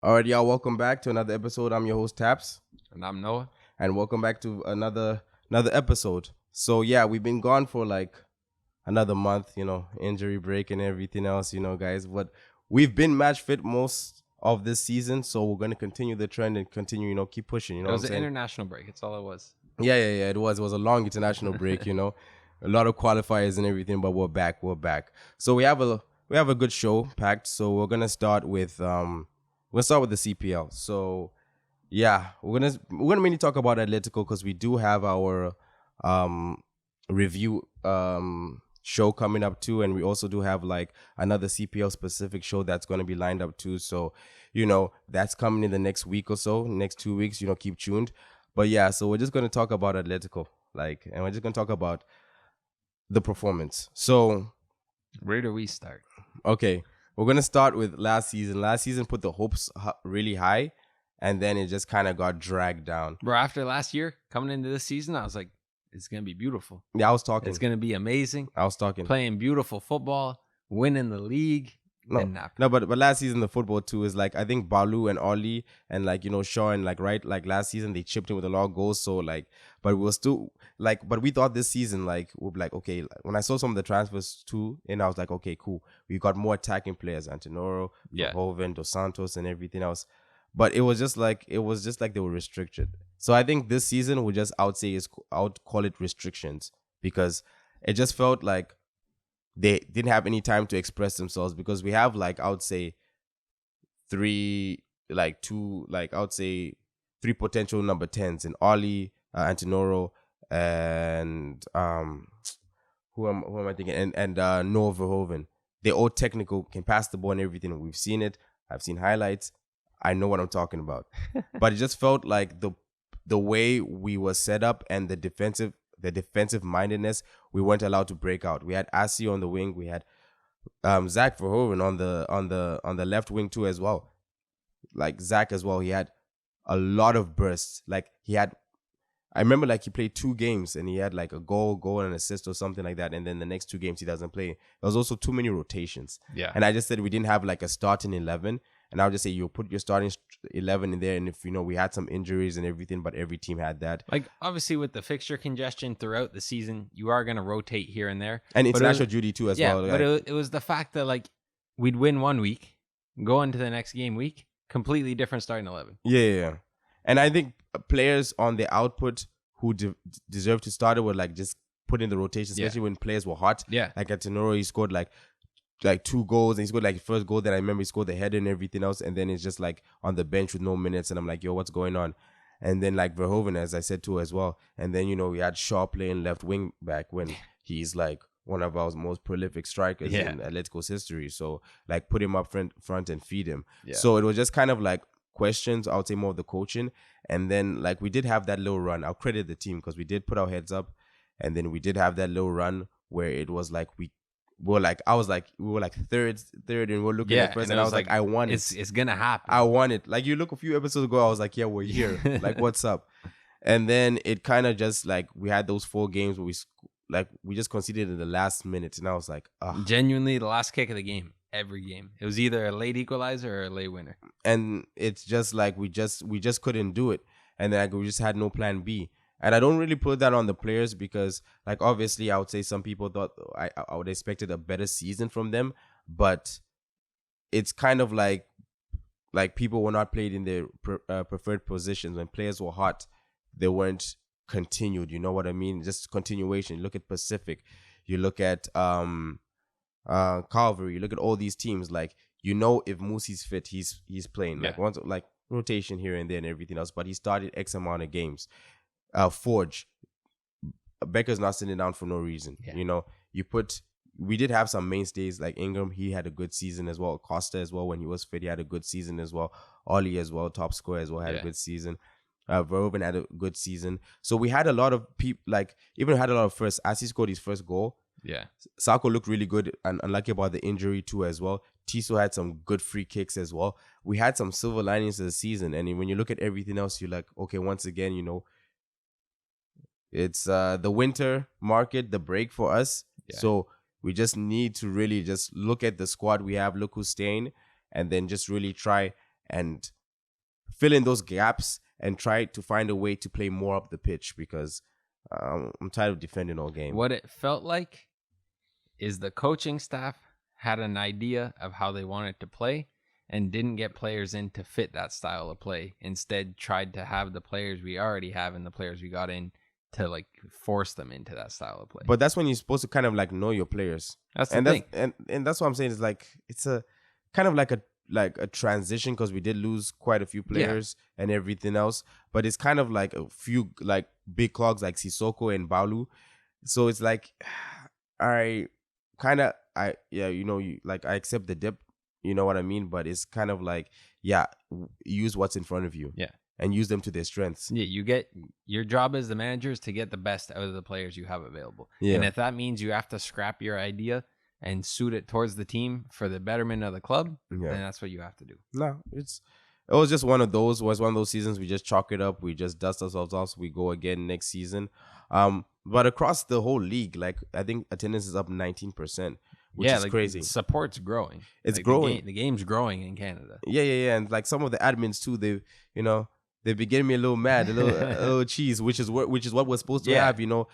All right, y'all. Welcome back to another episode. I'm your host Taps, And I'm Noah. and welcome back to another episode. So yeah, we've been gone for like another month, injury break and everything else, guys. But we've been match fit most of this season, so we're gonna continue the trend and continue, keep pushing. You know It what was I'm an saying? international break. It's all it was. Yeah. It was a long international break. A lot of qualifiers and everything, but we're back. We're back. So we have a good show packed. So we'll start with the CPL. So yeah, we're gonna mainly talk about Atletico because we do have our um review show coming up too, and we also do have like another CPL specific show that's gonna be lined up too. So, that's coming in the next week or so, next 2 weeks. Keep tuned. But yeah, so we're just gonna talk about Atletico, and we're just gonna talk about the performance. So Where do we start? okay, we're gonna start with last season. Last season put the hopes really high, and then it just kind of got dragged down. Bro, after last year, coming into this season, I was like, it's going to be beautiful. Yeah, I was talking. It's going to be amazing. I was talking. Playing beautiful football, winning the league. No, but last season the football too is like I think Balu and Oli and Shaw and like last season they chipped in with a lot of goals. So but we were still but we thought this season we'll be like, okay, when I saw some of the transfers too, and I was like, okay, cool, we got more attacking players, Antonoro, Verhoeven, Dos Santos, and everything else. But it was just like they were restricted. So I think this season we just call it restrictions because it just felt like they didn't have any time to express themselves because we have I would say three potential number 10s in Oli, Antonoro, and who am I thinking, and Noah Verhoeven. They're all technical, can pass the ball and everything. We've seen it. I've seen highlights. I know what I'm talking about. But it just felt like the way we were set up and the defensive mindedness, we weren't allowed to break out. We had Asi on the wing. We had Zach Verhoeven on the left wing too as well. Like Zach as well, he had a lot of bursts. I remember he played 2 games and he had like a goal and an assist or something like that. And then the next 2 games he doesn't play. There was also too many rotations. Yeah. And I just said we didn't have a starting 11. And I would just say you put your starting 11 in there. And if, we had some injuries and everything, but every team had that. Obviously with the fixture congestion throughout the season, you are going to rotate here and there. And international duty too as well. Yeah, but it was the fact that we'd win one week, go into the next game week, completely different starting 11. Yeah. And I think players on the output who deserve to start it were just put in the rotation, especially when players were hot. Yeah. Like at Tenoro, he scored like 2 goals, and he scored his first goal that I remember. He scored the header and everything else, and then it's just on the bench with no minutes, and I'm like, yo, what's going on? And then Verhoeven, as I said too as well, and then we had Shaw playing left wing back when he's one of our most prolific strikers in Atletico's history. So put him up front and feed him. Yeah. So it was just kind of questions, I would say, more of the coaching, and then we did have that little run. I'll credit the team because we did put our heads up, and then we did have that little run where it was we were third, and we're looking at first, and I was I want it. It's gonna happen. I want it. You look a few episodes ago, I was yeah, we're here. What's up? And then it kind of just we had those 4 games where we just conceded in the last minute, and I was genuinely the last kick of the game. Every game, it was either a late equalizer or a late winner, and it's just we just couldn't do it, and then we just had no plan B. And I don't really put that on the players because obviously I would say some people thought I would expected a better season from them, but it's kind of people were not played in their preferred positions. When players were hot, they weren't continued. You know what I mean? Just continuation. You look at Pacific, you look at Calvary, you look at all these teams, if Musi's fit, he's playing once rotation here and there and everything else, but he started X amount of games. Forge, Becker's not sitting down for no reason. We did have some mainstays like Ingram. He had a good season as well. Costa as well, when he was fit, he had a good season as well. Oli as well, top scorer as well, had a good season. Verhoeven had a good season. So we had a lot of people, even had a lot of firsts. As he scored his first goal, Sako looked really good and unlucky about the injury too as well. Tiso had some good free kicks as well. We had some silver linings to the season. And when you look at everything else, you're okay, once again, it's the winter market, the break for us. So we just need to really just look at the squad we have, look who's staying, and then just really try and fill in those gaps and try to find a way to play more up the pitch because I'm tired of defending all game. What it felt like is the coaching staff had an idea of how they wanted to play and didn't get players in to fit that style of play. Instead, tried to have the players we already have and the players we got in to like force them into that style of play. But that's when you're supposed to kind of like know your players. That's the thing. And that's what I'm saying is like it's a kind of like a transition because we did lose quite a few players and everything else. But it's kind of like a few like big clogs like Sissoko and Balu. So it's like I accept the dip, you know what I mean? But it's kind of like, use what's in front of you. Yeah. And use them to their strengths. Yeah, you get your job as the manager is to get the best out of the players you have available. Yeah. And if that means you have to scrap your idea and suit it towards the team for the betterment of the club, then that's what you have to do. No, it was just one of those. Was one of those seasons we just chalk it up, we just dust ourselves off, so we go again next season. But across the whole league, like I think attendance is up 19%, which is crazy. Support's growing. It's growing. The game's growing in Canada. Yeah, and like some of the admins too, they've been getting me a little mad, a little cheese, which is what we're supposed to have, You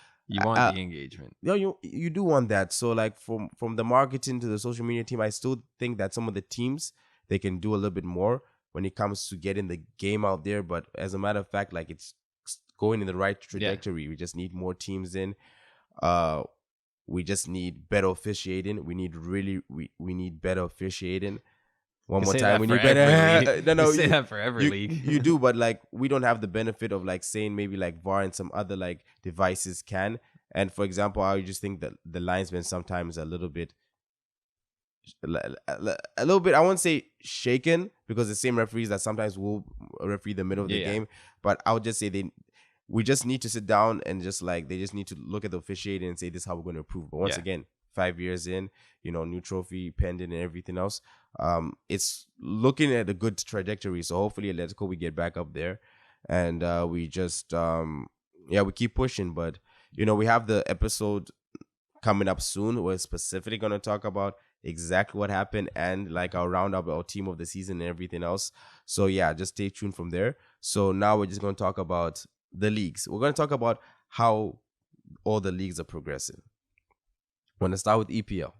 want the engagement. You do want that. So like from the marketing to the social media team, I still think that some of the teams, they can do a little bit more when it comes to getting the game out there. But as a matter of fact, like it's going in the right trajectory. We just need more teams in. We just need better officiating. We need better officiating. One more time, we need better. No, you say that for every league. You do, but like we don't have the benefit of like saying maybe like VAR and some other like devices can. And for example, I just think that the linesman sometimes a little bit. I won't say shaken because the same referees that sometimes will referee the middle of the game, but I would just say we just need to sit down and just like they just need to look at the officiating and say this is how we're going to improve. But once again, 5 years in, new trophy pending and everything else. It's looking at a good trajectory. So hopefully Atletico, we get back up there and we just, we keep pushing. But, we have the episode coming up soon. We're specifically going to talk about exactly what happened and like our roundup, our team of the season and everything else. So just stay tuned from there. So now we're just going to talk about the leagues. We're going to talk about how all the leagues are progressing. We're going to start with EPL.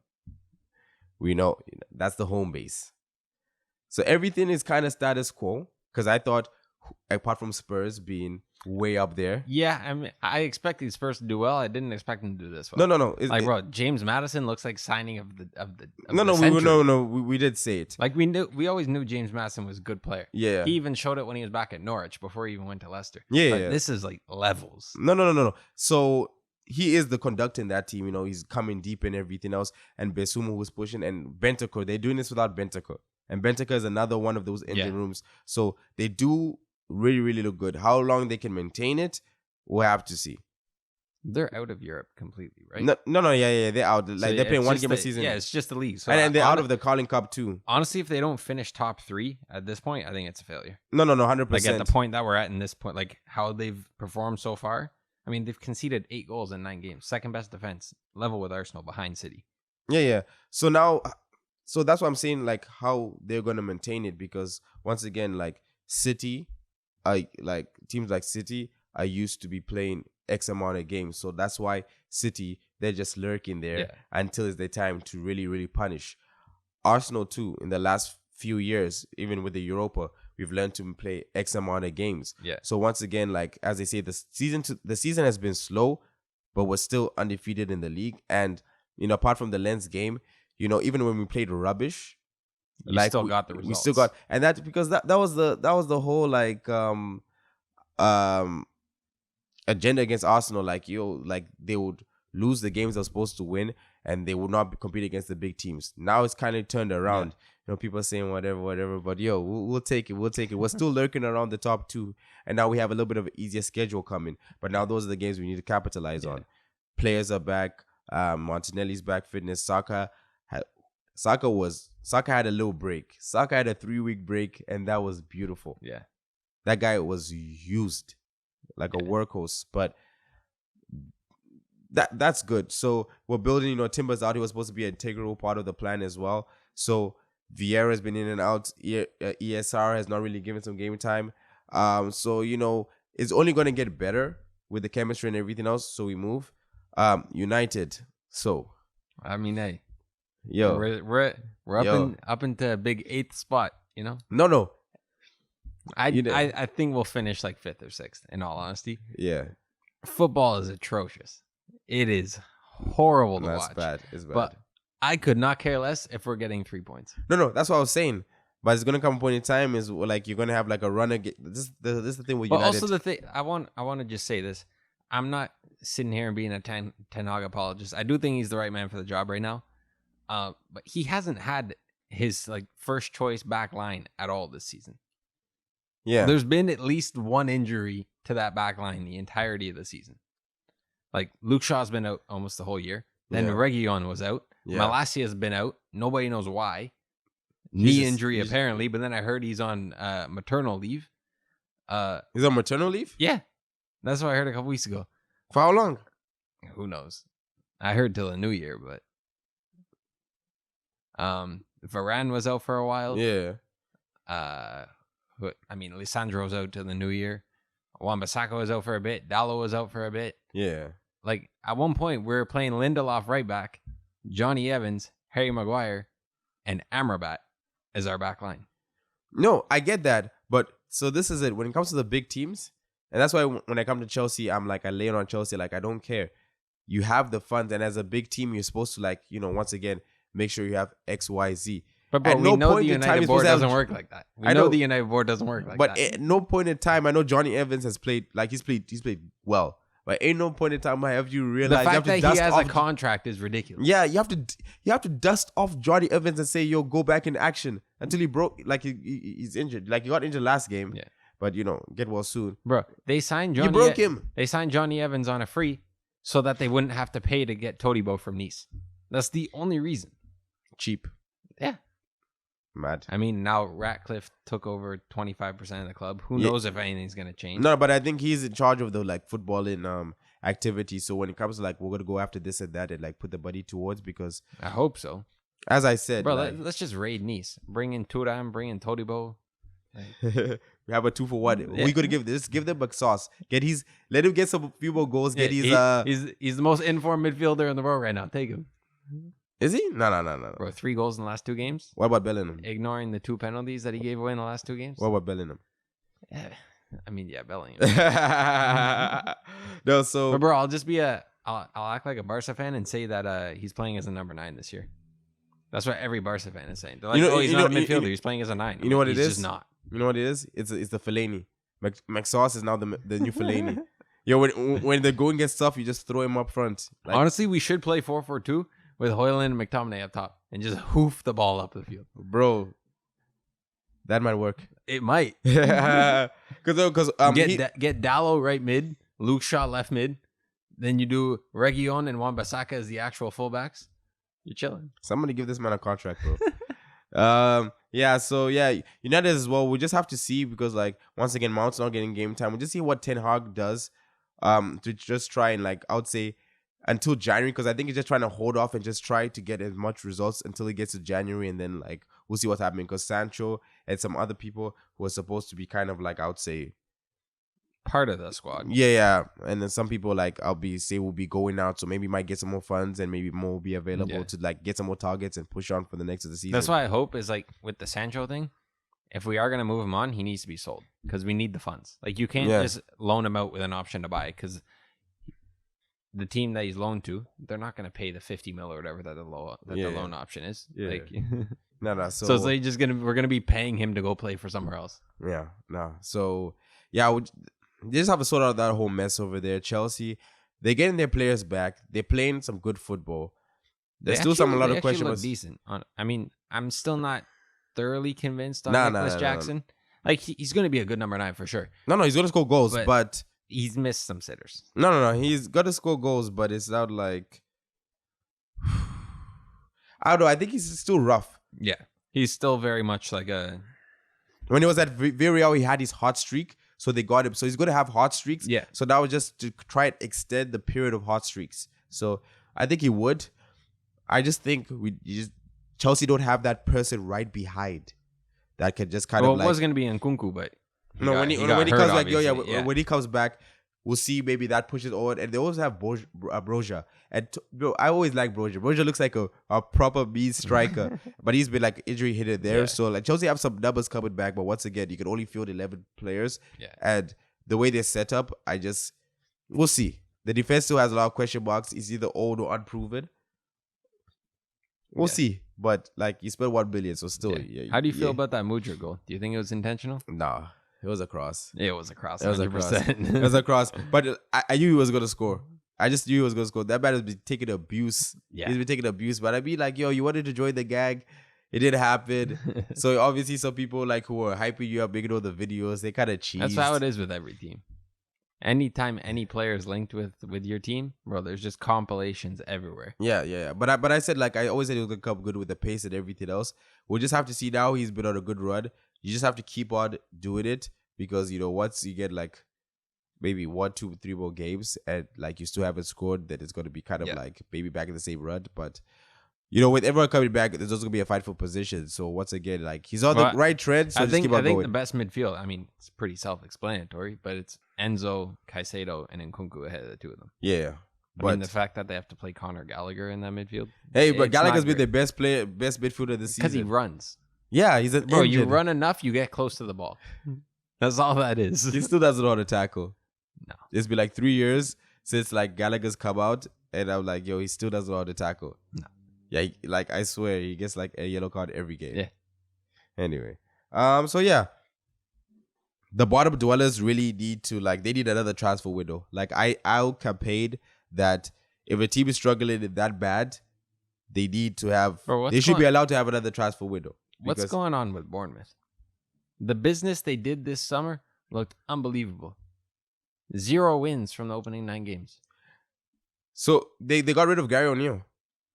We know that's the home base. So everything is kind of status quo because I thought, apart from Spurs being way up there. Yeah, I mean, I expected Spurs to do well. I didn't expect them to do this well. No. Bro, James Madison looks like signing of the we did say it. Like we always knew James Madison was a good player. Yeah. He even showed it when he was back at Norwich before he even went to Leicester. Yeah. This is like levels. No. So he is the conductor in that team. He's coming deep and everything else. And Besuma was pushing. And Bentancur, they're doing this without Bentancur. And Bentancur is another one of those engine rooms. So they do really, really look good. How long they can maintain it, we'll have to see. They're out of Europe completely, right? No, yeah, they're out. Like they're playing one game a season. Yeah, it's just the league. So and they're out of the Carling Cup too. Honestly, if they don't finish top 3 at this point, I think it's a failure. No, 100%. Like at the point that we're at in this point, like how they've performed so far. I mean, they've conceded 8 goals in 9 games. Second best defense, level with Arsenal, behind City. Yeah. So that's what I'm saying, like how they're going to maintain it, because once again, like City, teams like City are used to be playing X amount of games. So that's why City, they're just lurking there until it's their time to really, really punish. Arsenal too, in the last few years, even with the Europa, we've learned to play X amount of games. Yeah. So once again, like as they say, the season has been slow, but we're still undefeated in the league. And apart from the Lens game, even when we played rubbish, we still got the results. We still got, and that's because that was the whole like agenda against Arsenal. Like they would lose the games they're supposed to win, and they would not compete against the big teams. Now it's kind of turned around. People are saying whatever, but we'll take it. We're still lurking around the top 2, and now we have a little bit of an easier schedule coming. But now those are the games we need to capitalize on. Players are back. Martinelli's back. Fitness. Saka had a little break. Saka had a 3-week break, and that was beautiful. Yeah, that guy was used like a workhorse, but that's good. So we're building. Timber's out. He was supposed to be an integral part of the plan as well. So Vieira's been in and out. ESR has not really given some game time. So it's only going to get better with the chemistry and everything else. So we move. United. So I mean, hey, yo, we're up into a big 8th spot. No. I think we'll finish like 5th or 6th. In all honesty, Yeah, football is atrocious. It is horrible to watch. Bad. It's bad. But I could not care less if we're getting 3 points. No, that's what I was saying. But it's gonna come a point in time is like you're gonna have like a run again. This is the thing with But United. also the thing I want to just say this. I'm not sitting here and being a Ten Hag apologist. I do think he's the right man for the job right now. But he hasn't had his like first choice back line at all this season. Yeah, there's been at least one injury to that back line the entirety of the season. Like Luke Shaw's been out almost the whole year. Then Reguilon was out. Yeah. Malasia's been out. Nobody knows why. Knee injury apparently, but then I heard he's on maternal leave. He's on maternal leave? Yeah. That's what I heard a couple weeks ago. For how long? Who knows? I heard till the new year, but Varane was out for a while. Yeah. Lisandro's out till the new year. Wan-Bissaka was out for a bit. Dallo was out for a bit. Yeah. Like, at one point, we were playing Lindelof right back, Johnny Evans, Harry Maguire, and Amrabat as our back line. No, I get that. But, so this is it. When it comes to the big teams, and that's why when I come to Chelsea, I'm like, I lay it on Chelsea. Like, I don't care. You have the funds, and as a big team, you're supposed to, like, once again, make sure you have X, Y, Z. But bro, we know the United board doesn't work like that. We know the United board doesn't work like that. But at no point in time, I know Johnny Evans has played, like, he's played well. But ain't no point in time have you realize the fact that he has a contract is ridiculous. Yeah, you have to dust off Johnny Evans and say, yo, go back in action until he broke, like he's injured. Like he got injured last game. Yeah. But get well soon. Bro, they signed Johnny. You broke him. They signed Johnny Evans on a free so that they wouldn't have to pay to get Todibo from Nice. That's the only reason. Cheap. Yeah. Mad. I mean, now Ratcliffe took over 25% of the club. Who knows if anything's gonna change? No, but I think he's in charge of the like footballing activity. So when it comes to like we're gonna go after this and that and like put the buddy towards, because I hope so. As I said, bro, let's just raid Nice. Bring in Thuram, bring in Todibo. We have a 2 for 1. Yeah. We gonna give them a sauce. Let him get some few more goals. He's the most informed midfielder in the world right now. Take him. Is he? No. Bro, 3 goals in the last 2 games. What about Bellingham? Ignoring the 2 penalties that he gave away in the last 2 games. What about Bellingham? Bellingham. No, so but bro, I'll act like a Barca fan and say that he's playing as a number 9 this year. That's what every Barca fan is saying. They're like, he's not a midfielder. He's playing as a 9. You know what it is? He's just not. You know what it is? It's the Fellaini. McSauce is now the new Fellaini. When the going gets tough, you just throw him up front. Like, honestly, we should play 4-4-2 with Højlund and McTominay up top and just hoof the ball up the field. Bro, that might work. It might. Because get Dallo right mid, Luke Shaw left mid, then you do Reguilon and Wan-Bissaka as the actual fullbacks. You're chilling. Somebody give this man a contract, bro. United as well. We just have to see, because like once again, Mount's not getting game time. We'll just see what Ten Hag does to just try and like, I would say until January, because I think he's just trying to hold off and just try to get as much results until he gets to January, and then like we'll see what's happening, because Sancho and some other people who are supposed to be kind of like, I would say, part of the squad. Yeah. And then some people like will be going out, so maybe might get some more funds and maybe more will be available to like get some more targets and push on for the next of the season. That's why I hope is like with the Sancho thing, if we are gonna move him on, he needs to be sold, because we need the funds. Like you can't just loan him out with an option to buy, because the team that he's loaned to, they're not gonna pay the 50 mil or whatever that the loan option is. Yeah. Like no. So it's like we're gonna be paying him to go play for somewhere else. Yeah. No. So yeah. They just have to sort out that whole mess over there. Chelsea, they're getting their players back. They're playing some good football. There's still a lot of questions. Look decent. I mean, I'm still not thoroughly convinced on Nicholas Jackson. No. Like he's going to be a good number 9 for sure. No, he's going to score goals, but he's missed some sitters. No, he's got to score goals, but it's not like I don't know. I think he's still rough. Yeah, he's still very much like a. When he was at Villarreal, he had his hot streak. So they got him. So he's going to have hot streaks. Yeah. So that was just to try and extend the period of hot streaks. So I think he would. I just think Chelsea don't have that person right behind that can just kind Well, of it like. was going to be Nkunku, but When he got comes hurt, back, obviously. when he comes back, we'll see maybe that pushes on. And they also have Broja. And bro, I always like Broja. Broja looks like a proper mean striker, but he's been like injury hit there. Yeah. So like Chelsea have some numbers coming back, but once again, you can only field 11 players. Yeah. And the way they're set up, we'll see. The defense still has a lot of question marks. It's either old or unproven. We'll see. But like you spent 1 billion, so still. Yeah. How do you feel about that Mudryk goal? Do you think it was intentional? Nah, it was a cross. It was a cross. It was a 100%. cross. It was a cross. But I knew he was gonna score. I just knew he was gonna score. That man has been taking abuse. Yeah. He's been taking abuse. But I'd be like, yo, you wanted to join the gang. It didn't happen. So obviously some people like who are hyping you up, making all the videos, they kind of cheese. That's how it is with every team. Anytime any player is linked with your team, bro, there's just compilations everywhere. Yeah. But I said, like, I always said he was gonna come good with the pace and everything else. We'll just have to see now. He's been on a good run. You just have to keep on doing it because once you get like maybe 1, 2, 3 more games and like you still haven't scored, then it's gonna be kind of like maybe back in the same run. But with everyone coming back, there's also gonna be a fight for position. So once again, like he's on the right trend. So I think the best midfield. I mean, it's pretty self-explanatory, but it's Enzo, Caicedo, and Nkunku ahead of the two of them. Yeah, I mean, the fact that they have to play Conor Gallagher in that midfield. Hey, but Gallagher's been the best midfielder this season because he runs. Yeah, he's an bro. engine. You run enough, you get close to the ball. That's all that is. He still doesn't know how to tackle. No, it's been like 3 years since like Gallagher's come out, and I'm like, yo, he still doesn't know how to tackle. No. Yeah, like I swear, he gets like a yellow card every game. Yeah. Anyway, so yeah, the bottom dwellers really need to they need another transfer window. Like I'll campaign that if a team is struggling that bad, they need to have. They should be allowed to have another transfer window. What's going on with Bournemouth? The business they did this summer looked unbelievable. 0 wins from the opening 9 games. So they got rid of Gary O'Neill.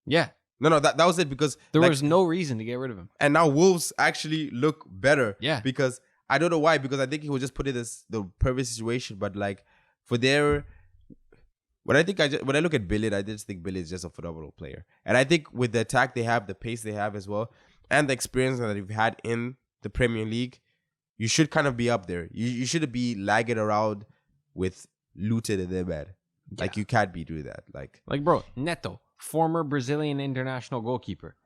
Yeah. No, that was it because there was no reason to get rid of him. And now Wolves actually look better. Yeah. Because I don't know why, because I think he was just put in the perfect situation. But like for their when I look at Billy, I just think Billy is just a phenomenal player. And I think with the attack they have, the pace they have as well, and the experience that they've had in the Premier League, you should kind of be up there. You shouldn't be lagging around with Luton and them, man. Yeah. Like you can't be doing that. Like bro, Neto, former Brazilian international goalkeeper.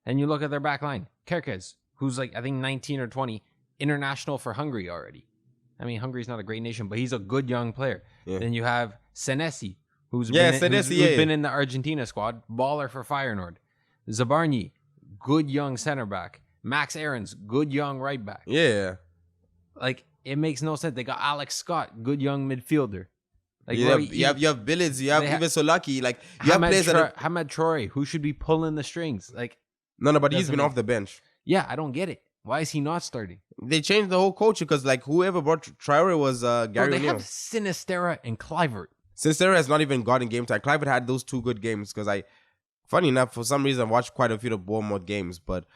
And you look at their back line. Kerkez, who's like, I think 19 or 20, international for Hungary already. I mean, Hungary's not a great nation, but he's a good young player. Yeah. Then you have Senesi, who's been in the Argentina squad, baller for Feyenoord. Zabarnyi, good young center back. Max Aarons, good young right back. Yeah. Like, it makes no sense. They got Alex Scott, good young midfielder. Like, you have Billings, you have even Solaki. Like you have players Hamad Troy, who should be pulling the strings. Like no, but he's been off the bench. Yeah, I don't get it. Why is he not starting? They changed the whole culture because like whoever brought Traore was Gary O'Neill. They have Sinistera and Kluivert. Sinistera has not even gotten game time. Kluivert had those 2 good games because funny enough, for some reason I watched quite a few of Bournemouth games, but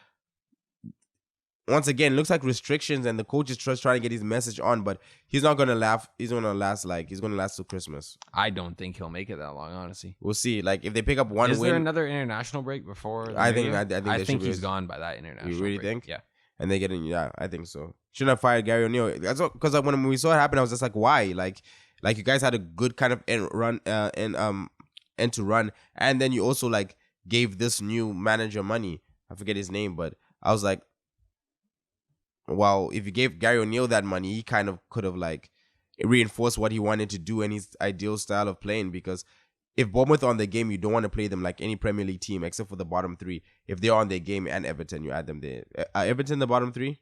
once again, it looks like restrictions and the coach is just trying to get his message on, but he's not gonna laugh. He's gonna last till Christmas. I don't think he'll make it that long, honestly. We'll see. Like if they pick up one win. Is there another international break before? I think he's gone by that international. You really break. think? Yeah. And they get in. Yeah, I think so. Shouldn't have fired Gary O'Neill. That's because when we saw it happen, I was just like, why? Like you guys had a good kind of end to run, and then you also like gave this new manager money. I forget his name, but I was like, well, if you gave Gary O'Neill that money, he kind of could have like reinforced what he wanted to do and his ideal style of playing. Because if Bournemouth are on the game, you don't want to play them like any Premier League team except for the bottom 3. If they're on their game and Everton, you add them there. Everton the bottom 3?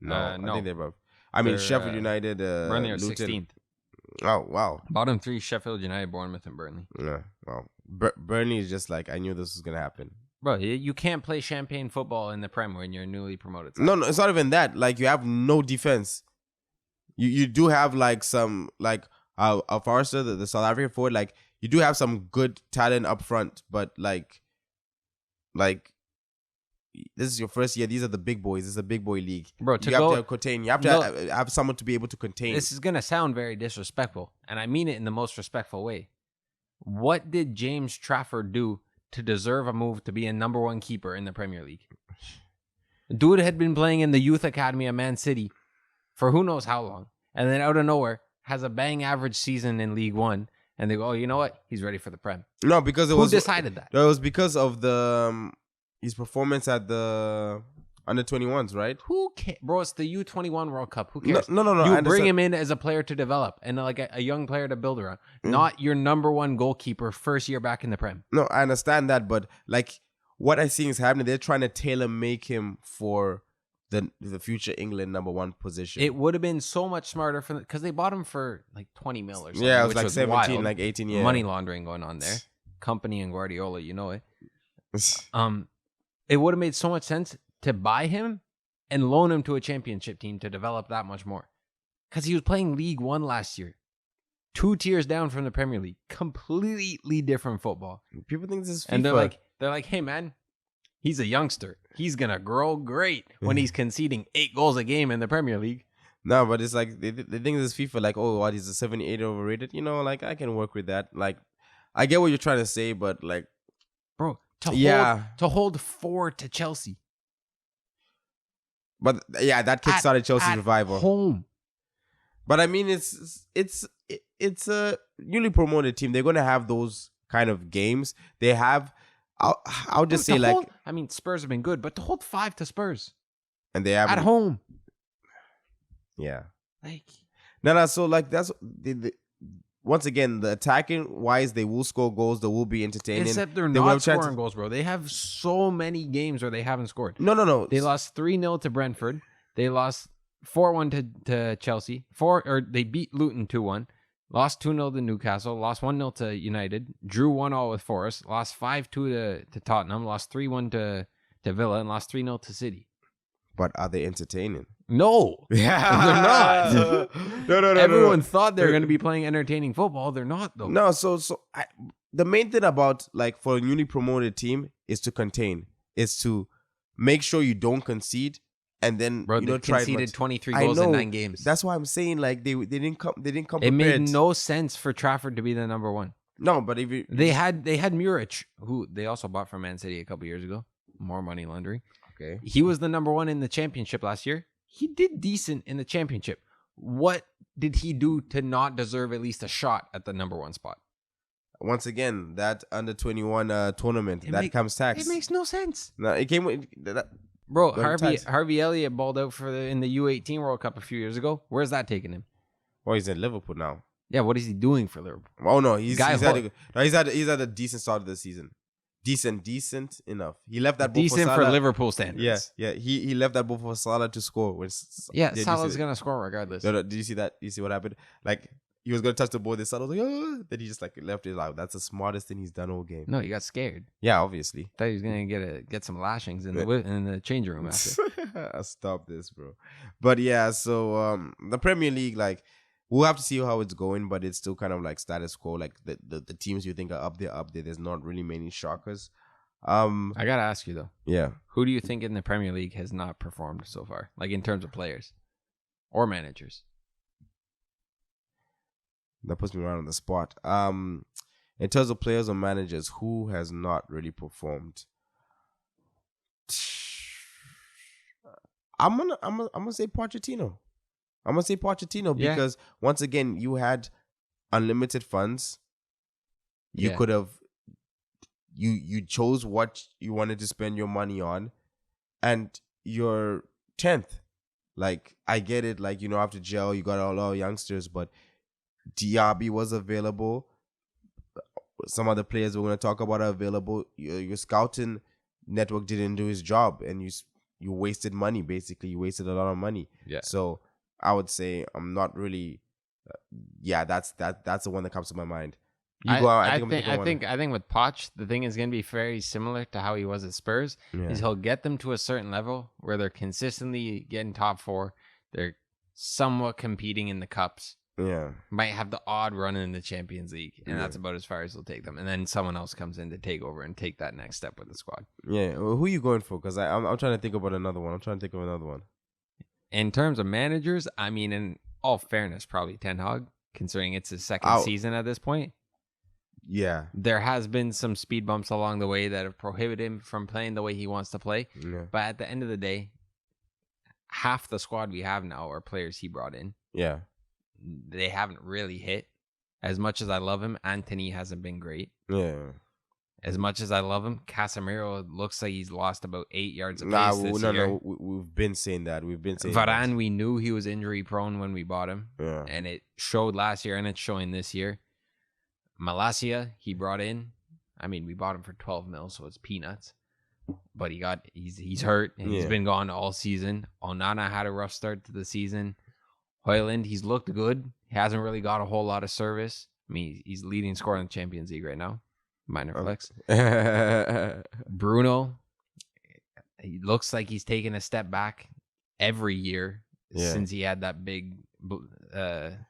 No. I think they're above. I mean, Sheffield United, Burnley are 16th. Oh, wow. Bottom 3, Sheffield United, Bournemouth, and Burnley. Yeah, wow. Burnley is just like, I knew this was going to happen. Bro, you can't play champagne football in the Prem when you're newly promoted. No, it's not even that. Like, you have no defense. You do have, like, some, like, Forrester, the South African forward, like, you do have some good talent up front, but, like, this is your first year. These are the big boys. This is a big boy league. Bro, you have to contain. You have to have someone to be able to contain. This is going to sound very disrespectful, and I mean it in the most respectful way. What did James Trafford do to deserve a move to be a number 1 keeper in the Premier League? Dude had been playing in the youth academy at Man City for who knows how long. And then out of nowhere, has a bang average season in League One. And they go, oh, you know what? He's ready for the Prem. No, because Who decided that? It was because of the his performance at the under 21s, right? Who cares? Bro, it's the U21 World Cup. Who cares? No. You bring him in as a player to develop and like a young player to build around. Not your number one goalkeeper first year back in the Prem. No, I understand that, but like what I see is happening, they're trying to tailor make him for the future England number one position. It would have been so much smarter for because they bought him for like 20 mil or something. Yeah, it was which like 17, wild. like 18 years. Money laundering going on there. Company and Guardiola, you know it. It would have made so much sense to buy him and loan him to a championship team to develop that much more. Because he was playing League One last year. 2 tiers down from the Premier League. Completely different football. People think this is FIFA. And they're like, hey man, he's a youngster. He's gonna grow great when he's conceding 8 goals a game in the Premier League. No, but it's like they think this is FIFA, like, oh, what, he's a 78 overrated? You know, like I can work with that. Like, I get what you're trying to say, but like, bro, to hold 4 to Chelsea. But yeah, that kickstarted Chelsea's revival. Home. But I mean, it's a newly promoted team. They're gonna have those kind of games. They have. I'll just say like, I mean, Spurs have been good, but to hold 5 to Spurs and they have at home. Yeah. Like no. So like that's once again, the attacking wise, they will score goals. They will be entertaining. Except they're not scoring goals, bro. They have so many games where they haven't scored. No. They lost 3-0 to Brentford. They lost 4-1 to Chelsea. They beat Luton 2-1. Lost 2-0 to Newcastle. Lost 1-0 to United. Drew 1-0 with Forest. Lost 5-2 to Tottenham. Lost 3-1 to Villa. And lost 3-0 to City. But are they entertaining? No. Yeah. They're not. No. Everyone thought they were going to be playing entertaining football. They're not, though. No, the main thing about, like, for a newly promoted team is to contain. Is to make sure you don't concede. And then, bro, they conceded 23 goals in 9 games. That's why I'm saying, like, they didn't come prepared. It made no sense for Trafford to be the number one. No, but if they had Muric, who they also bought from Man City a couple years ago. More money laundering. Okay. He was the number one in the championship last year. He did decent in the championship. What did he do to not deserve at least a shot at the number one spot? Once again, that under 21 tournament, comes tax. It makes no sense. No, it came with that. Bro, Harvey Elliott balled out in the U18 World Cup a few years ago. Where's that taking him? Well, he's in Liverpool now. Yeah, what is he doing for Liverpool? Oh no, he's had a decent start of the season. Decent enough. He left that ball decent for Liverpool standards. Yeah. He left that ball for Salah to score. Salah's gonna score regardless. No, did you see that? You see what happened? Like, he was gonna touch the ball. Then Salah was like, oh. Then he just like left it out. That's the smartest thing he's done all game. No, he got scared. Yeah, obviously. Thought he was gonna get some lashings in the change room after. Stop this, bro. But yeah, so the Premier League, like, we'll have to see how it's going, but it's still kind of like status quo. Like the teams you think are up there. There's not really many shockers. I gotta ask you though. Yeah. Who do you think in the Premier League has not performed so far? Like in terms of players or managers? That puts me right on the spot. In terms of players or managers, who has not really performed? I'm gonna say Pochettino. Because once again, you had unlimited funds. You could have you chose what you wanted to spend your money on, and you're 10th. Like, I get it, like, after jail you got a lot of youngsters, but Diaby was available. Some other players we're going to talk about are available. Your scouting network didn't do his job, and you wasted money. Basically, you wasted a lot of money. Yeah. So I would say I'm not really. That's the one that comes to my mind. I think with Poch, the thing is going to be very similar to how he was at Spurs. Yeah. Is he'll get them to a certain level where they're consistently getting top 4. They're somewhat competing in the cups. Yeah. Might have the odd run in the Champions League, and that's about as far as he'll take them. And then someone else comes in to take over and take that next step with the squad. Yeah. Well, who are you going for? Because I'm trying to think about another one. In terms of managers, I mean, in all fairness, probably Ten Hag, considering it's his second season at this point. Yeah. There has been some speed bumps along the way that have prohibited him from playing the way he wants to play. Yeah. But at the end of the day, half the squad we have now are players he brought in. Yeah. They haven't really hit. As much as I love him, Anthony hasn't been great. Yeah. As much as I love him, Casemiro looks like he's lost about 8 yards of pace this year. No. We've been saying that. Varane, we knew he was injury prone when we bought him. Yeah. And it showed last year, and it's showing this year. Malacia, he brought in. I mean, we bought him for 12 mil, so it's peanuts. But he's hurt, and he's been gone all season. Onana had a rough start to the season. Højlund, he's looked good. He hasn't really got a whole lot of service. I mean, he's leading scorer in the Champions League right now. Minor flex. Bruno, he looks like he's taken a step back every year since he had that big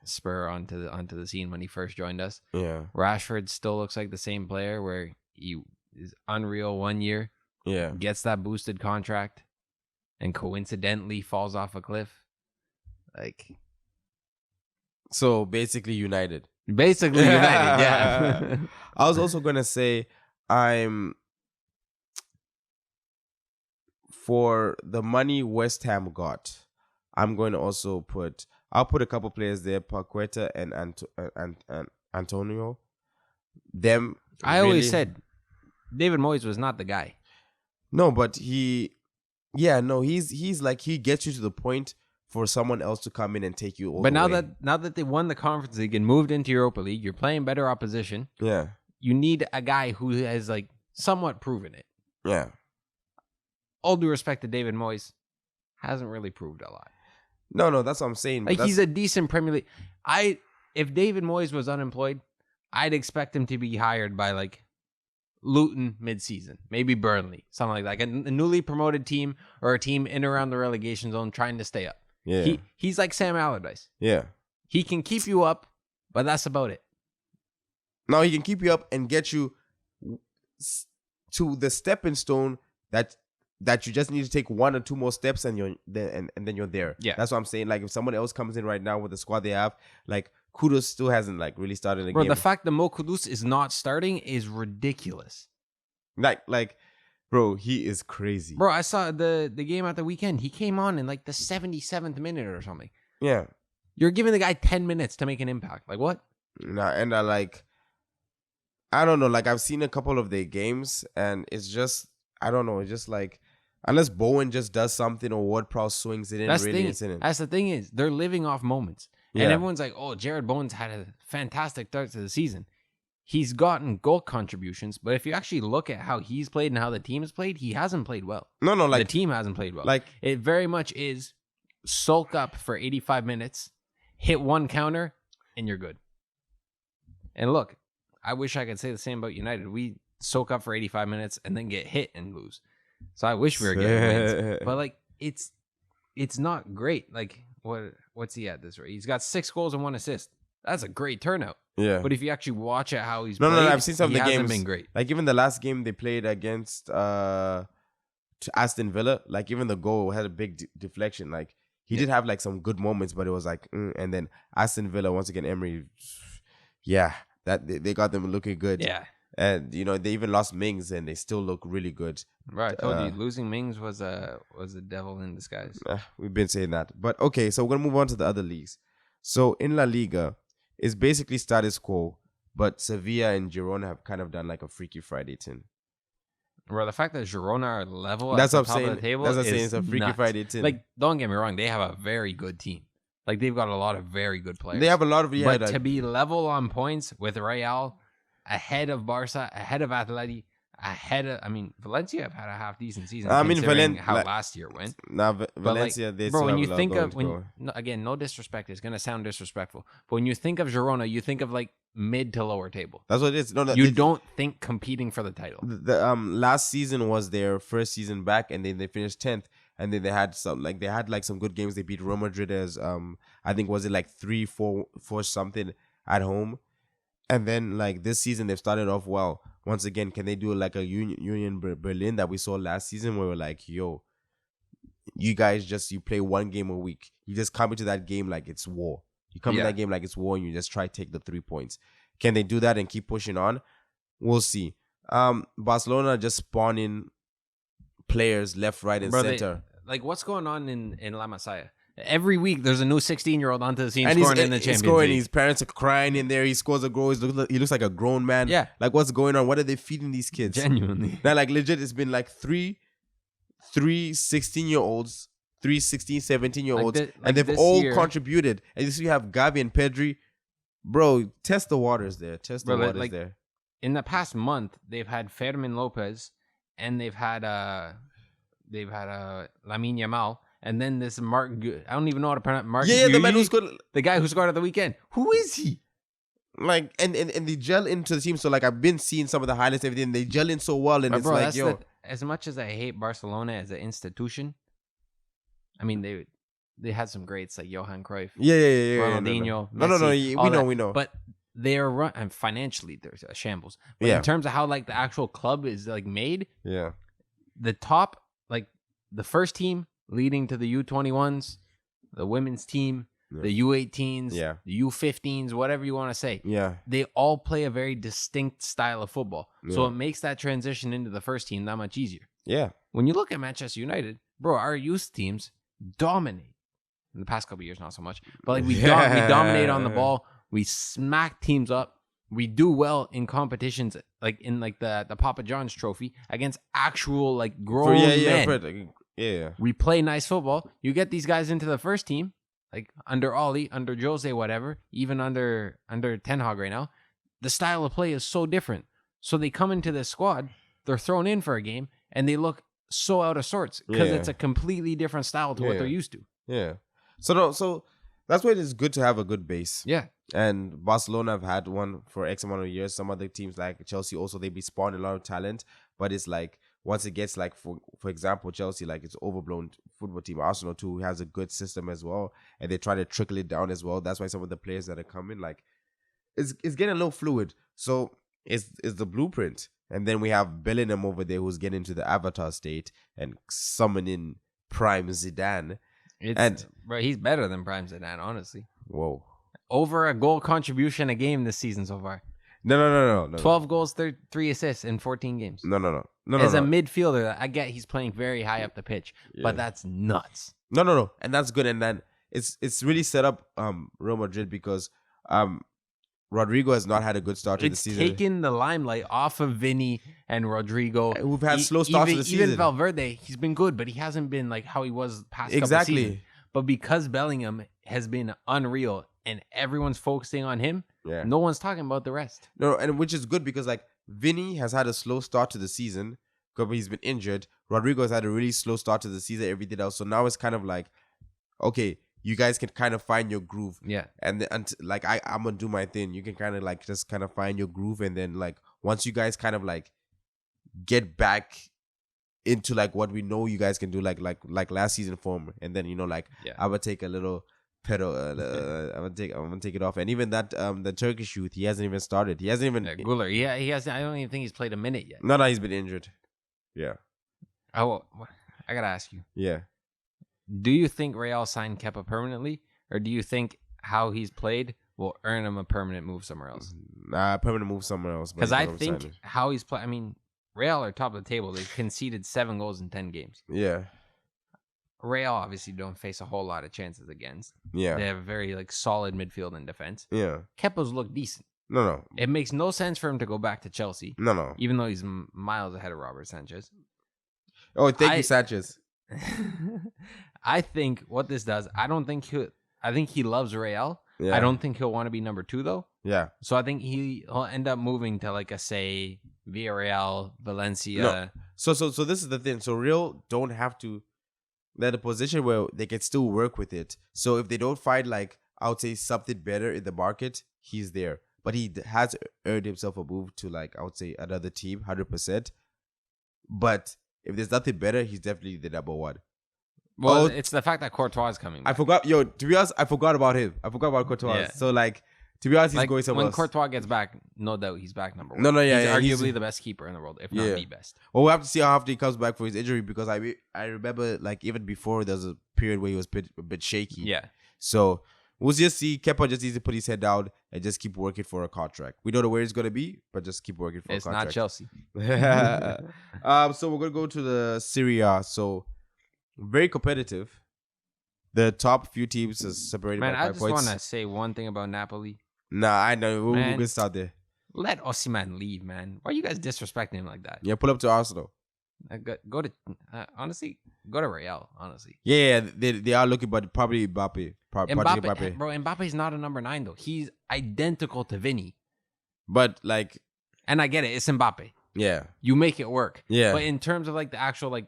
spur onto the scene when he first joined us. Yeah. Rashford still looks like the same player where he is unreal 1 year. Yeah. Gets that boosted contract and coincidentally falls off a cliff. So basically United. Basically United, yeah. I was also going to say for the money West Ham got, I'm going to also I'll put a couple players there, Paqueta and Antonio. I always said David Moyes was not the guy. No, but he's like, he gets you to the point for someone else to come in and take you over. But now that they won the Conference League and moved into Europa League, you're playing better opposition. Yeah. You need a guy who has like somewhat proven it. Yeah. All due respect to David Moyes, hasn't really proved a lot. No, that's what I'm saying. Like, he's a decent Premier League. If David Moyes was unemployed, I'd expect him to be hired by like Luton mid-season, maybe Burnley, something like that. Like a newly promoted team or a team in around the relegation zone trying to stay up. Yeah. He's like Sam Allardyce. Yeah. He can keep you up, but that's about it. No, he can keep you up and get you to the stepping stone that you just need to take one or two more steps and then you're there. Yeah. That's what I'm saying. Like, if someone else comes in right now with the squad they have, like, Kudus still hasn't like really started the game. The fact that Mo Kudus is not starting is ridiculous. Like, bro, he is crazy. Bro, I saw the game at the weekend. He came on in like the 77th minute or something. Yeah. You're giving the guy 10 minutes to make an impact. Like, what? Nah, and I don't know. Like, I've seen a couple of their games, and it's just, I don't know. It's just like, unless Bowen just does something or Ward-Prowse swings it in, That's the thing is, they're living off moments. Yeah. And everyone's like, oh, Jared Bowen's had a fantastic start to the season. He's gotten goal contributions, but if you actually look at how he's played and how the team has played, he hasn't played well. No, like, the team hasn't played well. Like, it very much is sulk up for 85 minutes, hit one counter, and you're good. And look, I wish I could say the same about United. We soak up for 85 minutes and then get hit and lose. So I wish we were getting wins. But like, it's not great. Like, what's he at this rate? He's got 6 goals and 1 assist. That's a great turnout. Yeah. But if you actually watch it how he's played, I've seen some of the games. Hasn't been great. Like, even the last game they played against Aston Villa, like, even the goal had a big deflection. Like, he did have like some good moments, but it was like, and then Aston Villa, once again, Emery, that they got them looking good. Yeah. And, they even lost Mings, and they still look really good. Right, I told you, losing Mings was a devil in disguise. We've been saying that. But, okay, so we're going to move on to the other leagues. So, in La Liga, it's basically status quo, but Sevilla and Girona have kind of done like a Freaky Friday thing. Bro, the fact that Girona are level that's at the top of the table it's a Freaky nuts. Friday thing. Like, don't get me wrong, they have a very good team. Like, they've got a lot of very good players. They have a lot of... but to be level on points with Real, ahead of Barca, ahead of Atleti, Valencia have had a half-decent season. How last year went. Valencia, they bro, when you think of... again, no disrespect. It's going to sound disrespectful. But when you think of Girona, you think of, like, mid to lower table. That's what it is. No, you don't think competing for the title. The last season was their first season back, and then they finished 10th. And then they had some good games. They beat Real Madrid as I think, was it like 3-4 something at home. And then like this season they've started off well. Once again, can they do like a Union Berlin that we saw last season, where we're like, yo, you guys you play one game a week. You just come into that game like it's war. You come into that game like it's war, and you just try to take the 3 points. Can they do that and keep pushing on? We'll see. Barcelona just spawning players left, right, and center. like what's going on in La Masia? Every week there's a new 16-year-old onto the scene And scoring in the Champions League. His parents are crying in there. He scores a goal. He looks like a grown man. Yeah. Like, what's going on? What are they feeding these kids? Genuinely. Now, like, legit, it's been like three 16-year-olds, 17-year-olds, and they've all contributed. And you see, you have Gavi and Pedri. Bro, test the waters there. Test the waters there. In the past month, they've had Fermin Lopez, and they've had Lamine Yamal. And then this Mark, I don't even know how to pronounce Mark. Yeah, the man who scored, the guy who scored at the weekend. Who is he? Like, and they gel into the team. So like, I've been seeing some of the highlights, everything. They gel in so well, and bro, it's like, as much as I hate Barcelona as an institution, I mean they had some greats like Johan Cruyff, Ronaldinho, Messi, we know. But they are run and financially there's a shambles. But in terms of how like the actual club is like made, the top, like the first team leading to the U21s, the women's team, the U18s, the U15s, whatever you want to say. Yeah. They all play a very distinct style of football. Yeah. So it makes that transition into the first team that much easier. Yeah. When you look at Manchester United, bro, our youth teams dominate. In the past couple of years, not so much. But like we dominate on the ball. We smack teams up. We do well in competitions, like in like the Papa John's Trophy against actual like grown men. Yeah. We play nice football. You get these guys into the first team, like under Ollie, under Jose, whatever, even under Ten Hag right now. The style of play is so different. So they come into this squad, they're thrown in for a game, and they look so out of sorts because it's a completely different style to what they're used to. Yeah. So that's why it is good to have a good base. Yeah. And Barcelona have had one for X amount of years. Some other teams like Chelsea also, they be spawning a lot of talent, but it's like, once it gets like, for example, Chelsea, like it's overblown football team. Arsenal too has a good system as well, and they try to trickle it down as well. That's why some of the players that are coming, like, it's getting a little fluid. So it's the blueprint, and then we have Bellingham over there who's getting into the Avatar state and summoning Prime Zidane. Bro, he's better than Prime Zidane, honestly. Whoa, over a goal contribution a game this season so far. No. 12 goals, 3 assists in 14 games. No. As a midfielder, I get he's playing very high up the pitch, but that's nuts. No. And that's good. And then it's really set up Real Madrid because Rodrigo has not had a good start to the season. It's taken the limelight off of Vinny and Rodrigo. Who've had slow starts to the season. Even Valverde, he's been good, but he hasn't been like how he was past couple seasons. But because Bellingham has been unreal and everyone's focusing on him, no one's talking about the rest. No, and which is good because like Vinny has had a slow start to the season because he's been injured. Rodrigo has had a really slow start to the season, everything else. So now it's kind of like, okay, you guys can kind of find your groove. Yeah. And like I'm going to do my thing. You can kind of like just kind of find your groove. And then like once you guys kind of like get back into like what we know you guys can do, like last season form. And then, like I would take a little pedal. I'm gonna take it off. And even that the Turkish youth, he hasn't even started. He hasn't even Guler. Yeah, he hasn't. I don't even think he's played a minute yet. No, he's been injured. Yeah. Oh, I gotta ask you. Yeah. Do you think Real signed Kepa permanently, or do you think how he's played will earn him a permanent move somewhere else? Permanent move somewhere else. Because I think how he's playing. I mean, Real are top of the table. They conceded 7 goals in 10 games. Yeah. Real obviously don't face a whole lot of chances against. Yeah. They have a very solid midfield and defense. Yeah. Kepa's look decent. No. It makes no sense for him to go back to Chelsea. No. Even though he's miles ahead of Robert Sanchez. Oh, thank you, Sanchez. I think what this does, I think he loves Real. Yeah. I don't think he'll want to be number 2 though. Yeah. So I think he'll end up moving to like say Villarreal, Valencia. No. So this is the thing. So Real don't have to. They're in a position where they can still work with it. So if they don't find like I would say something better in the market, he's there. But he has earned himself a move to like I would say another team, 100%. But if there's nothing better, he's definitely the number 1. Well, it's the fact that Courtois is coming back. I forgot. To be honest, I forgot about him. I forgot about Courtois. Yeah. So like, to be honest, he's going somewhere else. When Courtois gets back, no doubt he's back number 1. No, yeah. He's arguably the best keeper in the world, if not the best. Well, we'll have to see how often he comes back for his injury because I remember like even before there was a period where he was a bit shaky. Yeah. So we'll just see. Kepa just needs to put his head down and just keep working for a contract. We don't know where it's going to be, but just keep working for a contract. It's not Chelsea. So we're going to go to the Serie A. So Very competitive. The top few teams is separated Man, by I 5 just points. want to say one thing about Napoli. Nah, I know. We'll Man. get start there. Let Osimhen leave, man. Why are you guys disrespecting him like that? Yeah, pull up to Arsenal. Go to honestly, go to Real. Honestly, Yeah, they are looking, but probably Mbappe. Mbappe. Bro, Mbappe's not a number 9 though. He's identical to Vinny. But like, and I get it. It's Mbappe. yeah, You make it work. yeah. But in terms of like the actual like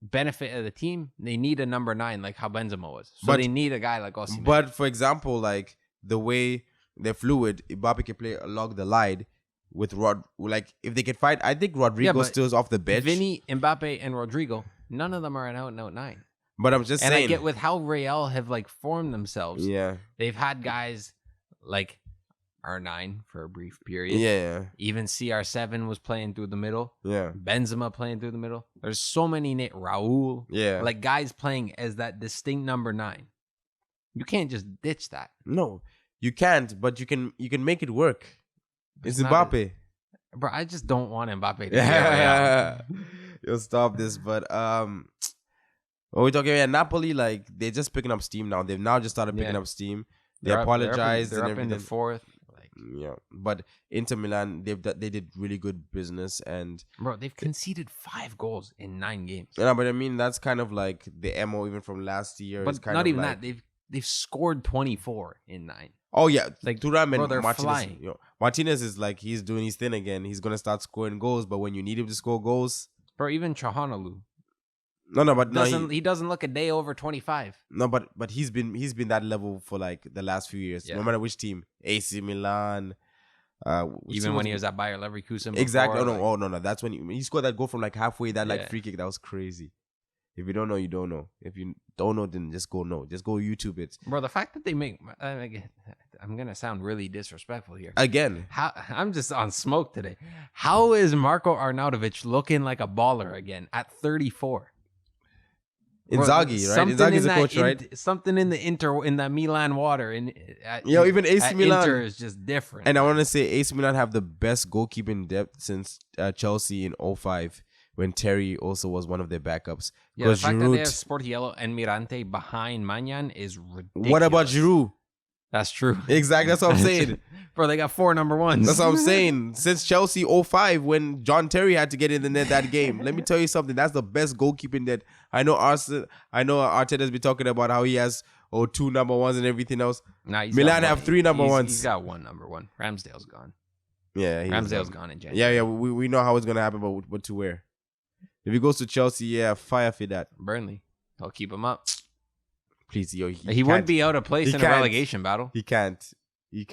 benefit of the team, they need a number 9 like how Benzema was. So they need a guy like Osimhen. But for example, like the way they're fluid, Mbappe can play along the line with Rod. Like if they can fight, I think Rodrigo still is off the bench. Vinny, Mbappe, and Rodrigo, none of them are an out 9. But I'm just saying. And I get with how Real have like formed themselves. Yeah. They've had guys like R9 for a brief period. Yeah. Even CR7 was playing through the middle. Yeah. Benzema playing through the middle. There's so many Raul. Yeah. Like guys playing as that distinct number 9. You can't just ditch that. No, you can't. But you can make it work. It's Mbappe. Bro, I just don't want Mbappe to be Real. You'll stop this, but what we talking about? Napoli, like they're just picking up steam now. They've now just started picking up steam. They apologized. They're up in the 4th. Like, yeah, but Inter Milan, they did really good business, and bro, they've conceded 5 goals in 9 games. Yeah, but I mean that's kind of like the MO even from last year. But kind not of even like, that. They've scored 24 in 9. Oh yeah, like Thuram and they're Martinez. flying. Martinez is like he's doing his thing again. He's gonna start scoring goals, but when you need him to score goals, bro, even Chahanalu. He doesn't look a day over 25. No, but he's been that level for like the last few years. Yeah. No matter which team, AC Milan. Even when he was at Bayer Leverkusen. Before, exactly. No. That's when he scored that goal from like halfway. That like free kick. That was crazy. If you don't know, you don't know. If you don't know, then just go know. Just go YouTube it. Bro, the fact that they make... I'm going to sound really disrespectful here. Again. I'm just on smoke today. How is Marko Arnautovic looking like a baller again at 34? Inzaghi, right? Inzaghi's the coach, right? Something in the Milan water. Even AC Milan. Inter is just different. And I want to say AC Milan have the best goalkeeping depth since Chelsea in 2005. When Terry also was one of their backups. Yeah, the fact that they have Sportiello and Mirante behind Magnan is ridiculous. What about Giroud? That's true. Exactly, that's what I'm saying. Bro, they got 4 number 1s. That's what I'm saying. Since Chelsea 2005, when John Terry had to get in the net that game. Let me tell you something. That's the best goalkeeping net. I know Arteta's been talking about how he has 2 number 1s and everything else. Nah, Milan have 3 number 1s. He's got 1 number 1. Ramsdale's gone. Yeah, Ramsdale's gone in January. Yeah. We know how it's gonna happen, but what to wear. If he goes to Chelsea, fire for that. Burnley, I'll keep him up. Please, he wouldn't be out of place in a relegation battle. He can't. Yeah,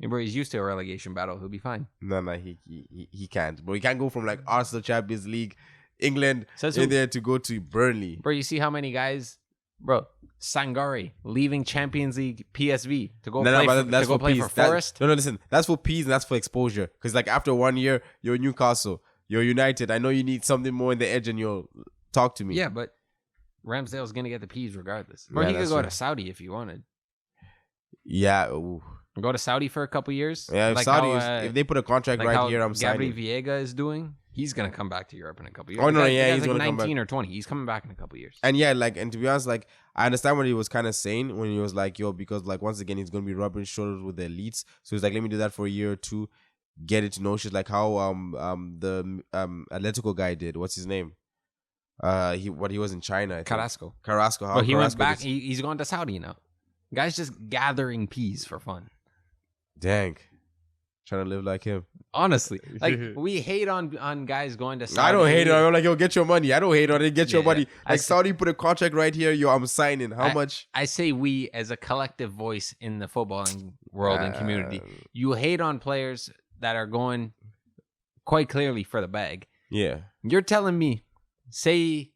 bro, he's used to a relegation battle. He'll be fine. No, he can't. But he can't go from like Arsenal, Champions League, England, in there to go to Burnley. Bro, you see how many guys, bro, Sangare leaving Champions League PSV to go play for Forest? No, listen. That's for peas and that's for exposure. Because like after 1 year, you're Newcastle. You're United. I know you need something more in the edge and you'll talk to me. Yeah, but Ramsdale's going to get the P's regardless. Or he could go to Saudi if he wanted. Yeah. Ooh. Go to Saudi for a couple years. Yeah, if Saudi, if they put a contract right here, I'm signing. Gabri Villegas is doing, he's going to come back to Europe in a couple years. Oh, no, he's going to come back. 19 or 20. He's coming back in a couple years. And and to be honest, like, I understand what he was kind of saying when he was like, because like, once again, he's going to be rubbing shoulders with the elites. So he's like, let me do that for a year or 2. Get it to know shit like how the Atletico guy did. What's his name? He was in China. Carrasco. How he went back. He's gone to Saudi now. Guy's just gathering peas for fun. Dang, trying to live like him. Honestly, like we hate on guys going to Saudi. I don't hate it. I'm like, get your money. I don't hate on it. Get your money. Like Saudi put a contract right here. I'm signing. How much? I say we as a collective voice in the footballing world and community. You hate on players that are going quite clearly for the bag. Yeah. You're telling me, say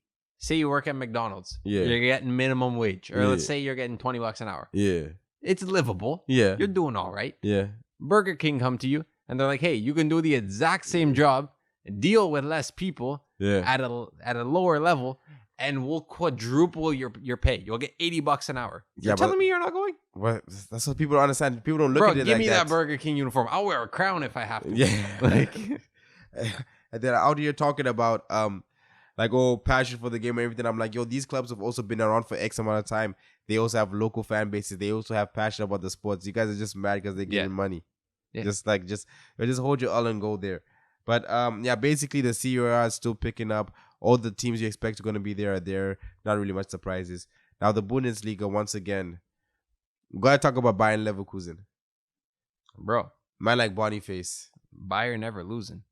you work at McDonald's. Yeah. You're getting minimum wage. Or let's say you're getting $20 an hour. Yeah. It's livable. Yeah. You're doing all right. Yeah. Burger King come to you and they're like, hey, you can do the exact same job, deal with less people at a lower level, and we'll quadruple your pay. You'll get $80 an hour. You're telling me you're not going? What? That's what people don't understand. People don't look at it like that. Bro, give me that Burger King uniform. I'll wear a crown if I have to. Yeah. And then out here talking about like, passion for the game and everything. I'm like, yo, these clubs have also been around for X amount of time. They also have local fan bases. They also have passion about the sports. You guys are just mad because they're getting money. Yeah. Just hold your all and go there. But basically the Serie A is still picking up. All the teams you expect are going to be there are there. Not really much surprises. Now the Bundesliga, once again, we got to talk about Bayern Leverkusen. Bro. Man like Boniface. Bayern never losing.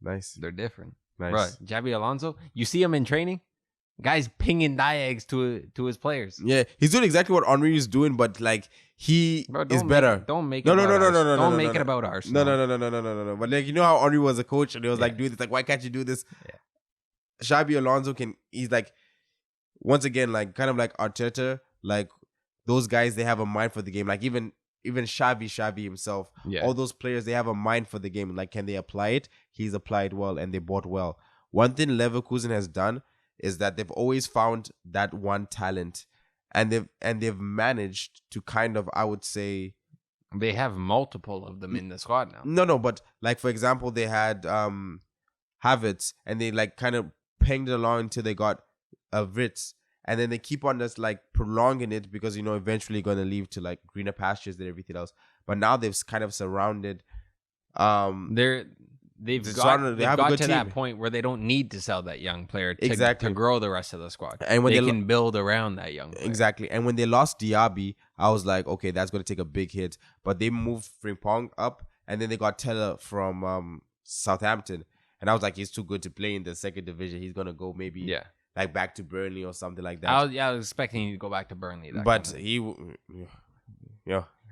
Nice. They're different. Nice. Bro, Xabi Alonso, you see him in training? Guy's pinging diags to his players. Yeah, he's doing exactly what Henry is doing, but like he is better. Don't make it about Arsenal. No. But like, you know how Henry was a coach and he was like doing this, like, why can't you do this? Yeah. Xabi Alonso he's like, once again, like kind of like Arteta, like those guys, they have a mind for the game. Like even Xavi himself, all those players, they have a mind for the game. Like, can they apply it? He's applied well and they bought well. One thing Leverkusen has done is that they've always found that one talent, and they've managed to kind of, I would say, they have multiple of them in the squad now. No, but like for example, they had Havertz, and they like kind of pinged along until they got Witz, and then they keep on just like prolonging it because eventually going to leave to like greener pastures and everything else. But now they've kind of surrounded. They've got to team. That point where they don't need to sell that young player to grow the rest of the squad. And when they can build around that young player. Exactly. And when they lost Diaby, I was like, okay, that's going to take a big hit. But they moved Frimpong up, and then they got Teller from Southampton. And I was like, he's too good to play in the second division. He's going to go maybe like back to Burnley or something like that. I was expecting him to go back to Burnley. But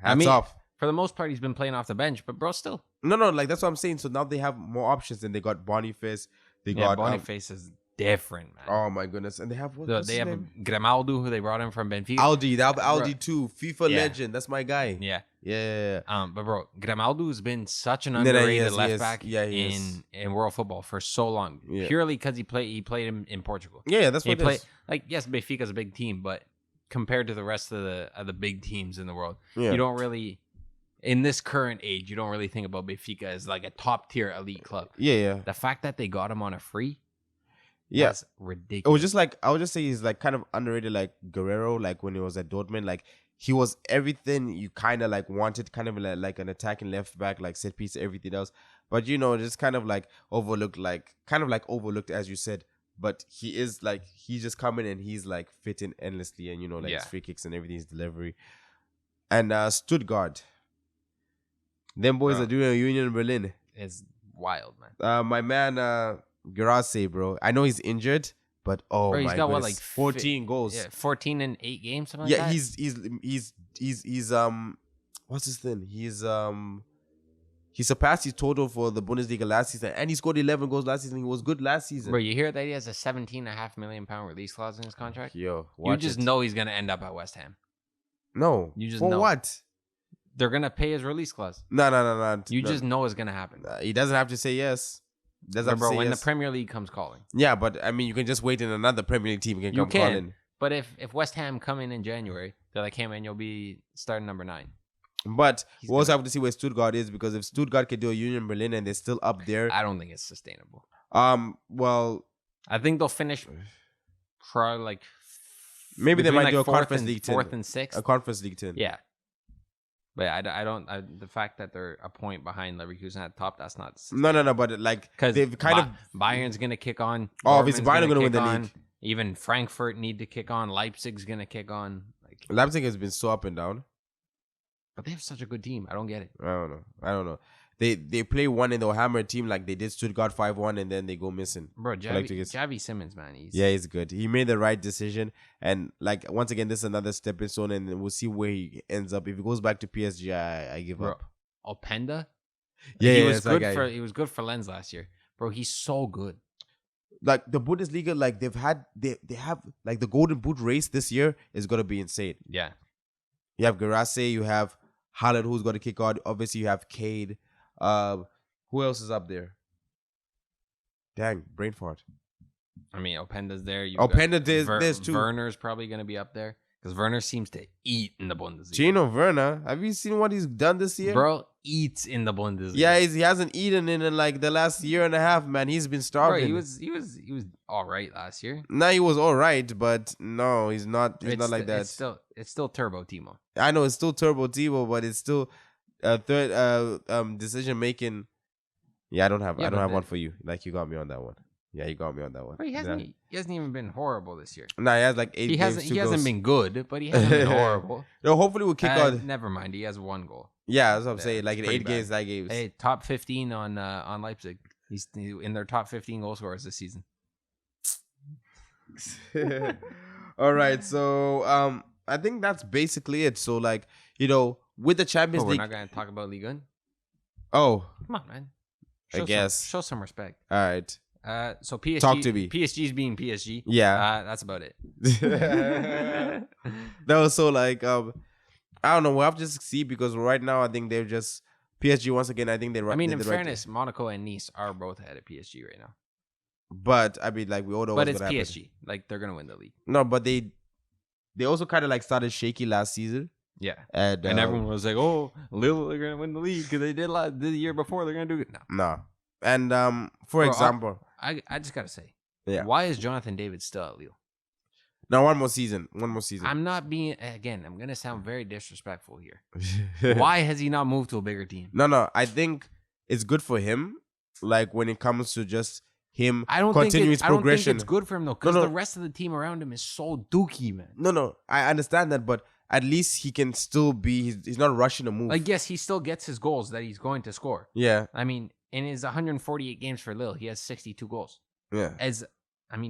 hats off. For the most part, he's been playing off the bench, but bro, still. No, like that's what I'm saying. So now they have more options, and they got Boniface. Boniface is different, man. Oh my goodness, and they have they have Grimaldo, who they brought in from Benfica. Aldi too, FIFA legend. That's my guy. Yeah. But bro, Grimaldo has been such an underrated left back in world football for so long, purely because he played in Portugal. Yeah, that's what he played. Like, yes, Benfica's a big team, but compared to the rest of the big teams in the world, you don't really. In this current age, you don't really think about Benfica as like a top tier elite club. Yeah. The fact that they got him on a free, that's ridiculous. It was just like, I would just say he's like kind of underrated, like Guerrero, like when he was at Dortmund, like he was everything you kind of like wanted, kind of like an attacking left back, like set piece, everything else. But just kind of like overlooked, as you said. But he's just coming and he's like fitting endlessly, and his free kicks and everything, his delivery. And Stuttgart. Them boys are doing a Union Berlin. It's wild, man. My man, Guirassy, bro. I know he's injured, but bro, he's got goodness. 14 goals. Yeah, 14 in 8 games, something like that. He's what's his thing? He surpassed his total for the Bundesliga last season, and he scored 11 goals last season. He was good last season. Bro, you hear that he has a £17.5 million release clause in his contract? Yo, you just know he's gonna end up at West Ham. No, you just for know what? They're going to pay his release clause. No. You just know it's going to happen. He doesn't have to say yes. When the Premier League comes calling. Yeah, but I mean, you can just wait and another Premier League team can come calling. But if West Ham come in January, they're like, hey, man, you'll be starting number 9. But we also have to see where Stuttgart is, because if Stuttgart can do a Union Berlin and they're still up there. I don't think it's sustainable. Well, I think they'll finish probably like. Maybe they might do a Conference League 10. 4th and 6th. A Conference League 10. Yeah. But I don't. The fact that they're a point behind Leverkusen at the top, that's not. No. But like, because they've kind of Bayern's gonna kick on. Obviously, Bayern's gonna win the league. Even Frankfurt need to kick on. Leipzig's gonna kick on. Like, Leipzig has been so up and down. But they have such a good team. I don't get it. I don't know. They play one and they'll hammer a team like they did Stuttgart 5-1, and then they go missing. Bro, Xavi Simmons, man. He's good. He made the right decision. And like, once again, this is another stepping stone, and we'll see where he ends up. If he goes back to PSG, I give up. Openda? He was good for Lens last year. Bro, he's so good. Like the Bundesliga, like they have like the Golden Boot race this year is gonna be insane. Yeah. You have Guirassy, you have Haaland, who's gonna kick out. Obviously, you have Cade. Who else is up there? Dang, brain fart. I mean, Openda's there. There's two. Werner's probably going to be up there because Werner seems to eat in the Bundesliga. Gino Werner, have you seen what he's done this year? Bro, eats in the Bundesliga. Yeah, he hasn't eaten in like the last year and a half, man. He's been starving. Bro, he was all right last year. No, he was all right, but no, he's not. He's not like that. It's still Turbo Timo. I know it's still Turbo Timo, but it's still third decision making. Yeah, I don't have one for you. Like you got me on that one. Yeah, you got me on that one. But he hasn't even been horrible this year. Nah, he has like 8 games. He hasn't been good, but he hasn't been horrible. No, hopefully we'll kick out. Never mind, he has 1 goal. Yeah, that's what I'm saying. Like in 8 games, that games. Hey, top 15 on Leipzig. He's in their top 15 goal scorers this season. All right, so I think that's basically it. So like, with the Champions League, we're not gonna talk about Ligue 1. Oh, come on, man. I guess show some respect. All right. So PSG, talk to me. PSG's being PSG. Yeah, that's about it. That was so like I don't know. We'll have to just see because right now I think they're just PSG once again. I think they're. I mean, in fairness, Monaco and Nice are both ahead of PSG right now. But I mean, like we all know. But it's PSG. Like they're gonna win the league. No, but they also kind of like started shaky last season. Yeah, and everyone was like, "Oh, Lille are gonna win the league because they did the year before. They're gonna do it." No. And for example, I just gotta say, yeah. Why is Jonathan David still at Lille? No, one more season. I'm not being I'm gonna sound very disrespectful here. Why has he not moved to a bigger team? No. I think it's good for him. Like when it comes to just him I don't continuing his progression. I don't think it's good for him though, because the rest of the team around him is so dookie, man. No. I understand that, but at least he can still be. He's not rushing to move. Like yes, he still gets his goals that he's going to score. Yeah. I mean, in his 148 games for Lille, he has 62 goals. Yeah.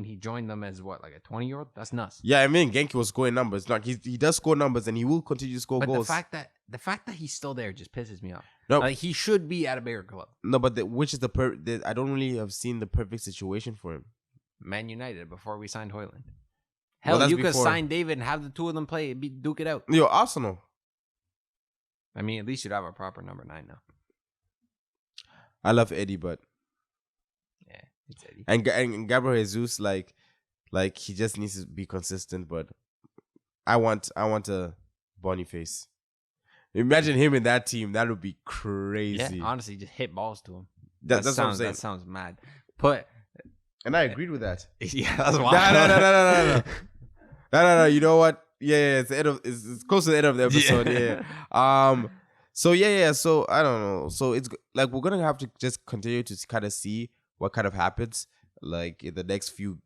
He joined them as what, like a 20-year-old? That's nuts. Yeah, I mean, Genki was scoring numbers. Like he does score numbers, and he will continue to score goals. But the fact that he's still there just pisses me off. No, like he should be at a bigger club. No, but which is I don't really have seen the perfect situation for him. Man United before we signed Højlund. Hell, you could sign David and have the two of them play, duke it out. Yo, Arsenal. I mean, at least you'd have a proper number 9 now. I love Eddie, but yeah, it's Eddie. And Gabriel Jesus, like he just needs to be consistent. But I want a Boniface. Imagine him in that team. That would be crazy. Yeah, honestly, just hit balls to him. That's what I'm saying. That sounds mad. And I agreed with that. Yeah, that's why. No. You know what? Yeah. It's close to the end of the episode. Yeah. So yeah. So I don't know. So it's like we're gonna have to just continue to kind of see what kind of happens like in the next few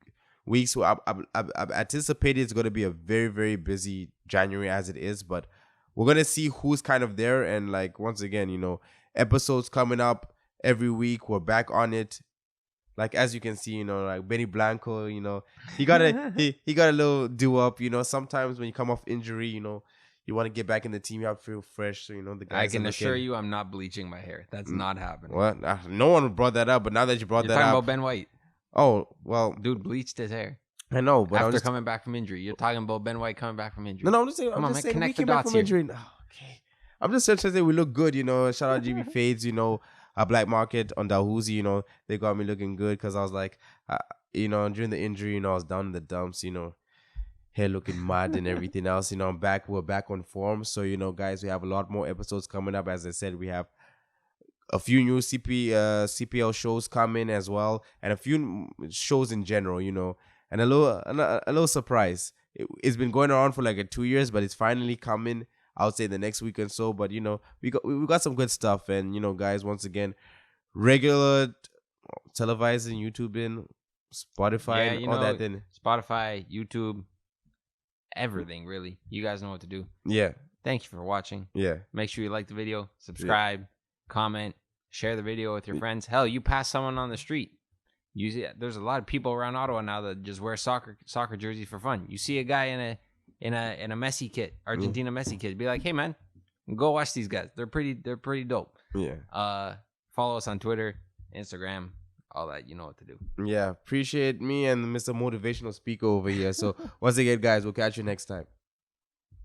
weeks. So I'm anticipating it's gonna be a very, very busy January as it is, but we're gonna see who's kind of there. And like once again, episodes coming up every week. We're back on it. Like as you can see, like Benny Blanco, he got he got a little do up. Sometimes when you come off injury, you want to get back in the team, you have to feel fresh. So the guys. I can assure you, I'm not bleaching my hair. That's not happening. What? No one brought that up, but now that you brought You're that up, talking about Ben White. Oh well, dude bleached his hair. I know, but after coming back from injury, you're talking about Ben White coming back from injury. No, I'm just saying. I'm just saying we came back from injury. Okay, I'm just trying to say we look good. Shout out GB Fades. A Black Market on Dahuzi, they got me looking good because I was like, during the injury, I was down in the dumps, hair looking mad and everything else. I'm back. We're back on form. So, guys, we have a lot more episodes coming up. As I said, we have a few new CPL shows coming as well, and a few shows in general, and a little surprise. It's been going on for like 2 years, but it's finally coming. I would say the next week or so, but we got some good stuff, and guys, once again, regular televising, YouTubing, Spotify, and all that. Then Spotify, YouTube, everything really. You guys know what to do. Yeah. Thank you for watching. Yeah. Make sure you like the video, subscribe, comment, share the video with your friends. Hell, you pass someone on the street. There's a lot of people around Ottawa now that just wear soccer jerseys for fun. You see a guy in a Messi kit, Argentina Messi kit, be like, hey man, go watch these guys. They're pretty dope. Yeah. Follow us on Twitter, Instagram, all that. You know what to do. Yeah. Appreciate me and Mr. Motivational Speaker over here. So once again, guys, we'll catch you next time.